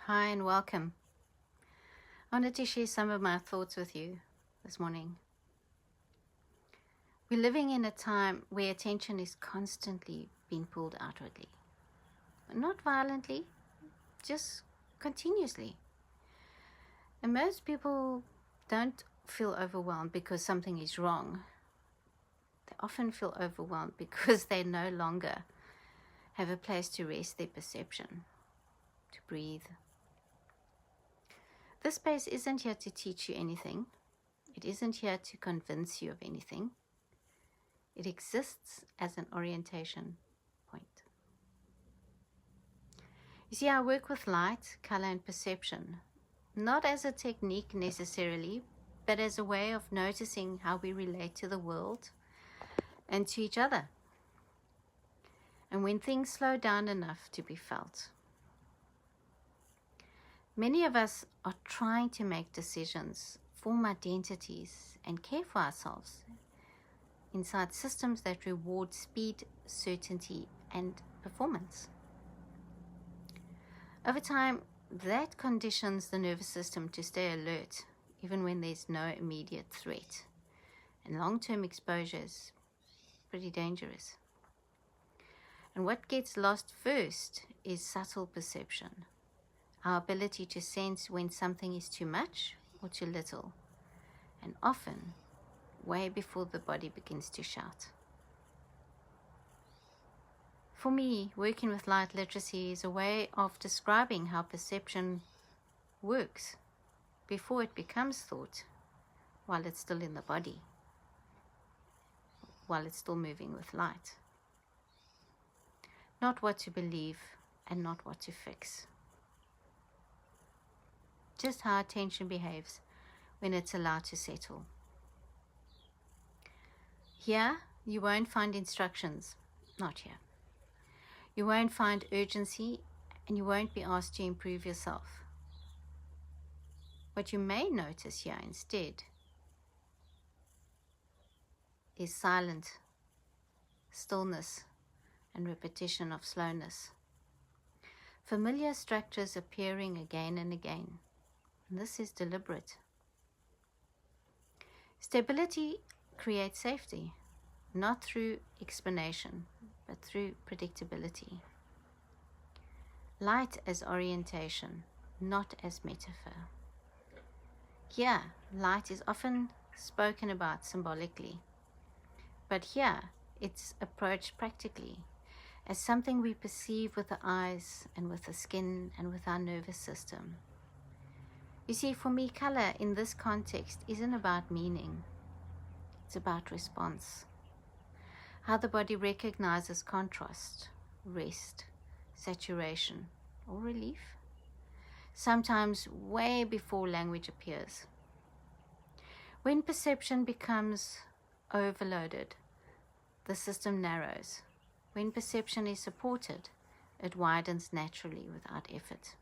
Hi and welcome. I wanted to share some of my thoughts with you this morning. We're living in a time where attention is constantly being pulled outwardly. Not violently, just continuously. And most people don't feel overwhelmed because something is wrong. They often feel overwhelmed because they no longer have a place to rest their perception, to breathe. This space isn't here to teach you anything. It isn't here to convince you of anything. It exists as an orientation point. You see, I work with light, color, and perception, not as a technique necessarily, but as a way of noticing how we relate to the world and to each other. And when things slow down enough to be felt. Many of us are trying to make decisions, form identities, and care for ourselves inside systems that reward speed, certainty, and performance. Over time, that conditions the nervous system to stay alert, even when there's no immediate threat. And long-term exposure is pretty dangerous. And what gets lost first is subtle perception. Our ability to sense when something is too much or too little, and often way before the body begins to shout. For me, working with light literacy is a way of describing how perception works before it becomes thought, while it's still in the body, while it's still moving with light. Not what to believe and not what to fix. Just how attention behaves when it's allowed to settle. Here, you won't find instructions, not here. You won't find urgency, and you won't be asked to improve yourself. What you may notice here instead is silent stillness and repetition of slowness. Familiar structures appearing again and again. And this is deliberate. Stability creates safety, not through explanation, but through predictability. Light as orientation, not as metaphor. Here, light is often spoken about symbolically, but here it's approached practically as something we perceive with the eyes and with the skin and with our nervous system. You see, for me, color in this context isn't about meaning. It's about response. How the body recognizes contrast, rest, saturation, or relief. Sometimes way before language appears. When perception becomes overloaded, the system narrows. When perception is supported, it widens naturally without effort.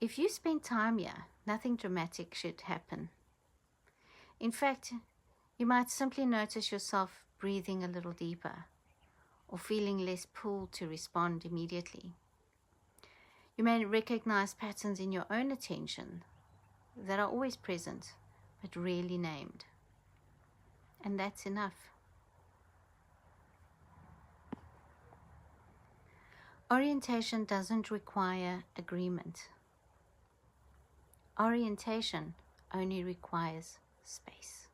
If you spend time here, nothing dramatic should happen. In fact, you might simply notice yourself breathing a little deeper or feeling less pulled to respond immediately. You may recognize patterns in your own attention that are always present but rarely named. And that's enough. Orientation doesn't require agreement. Orientation only requires space.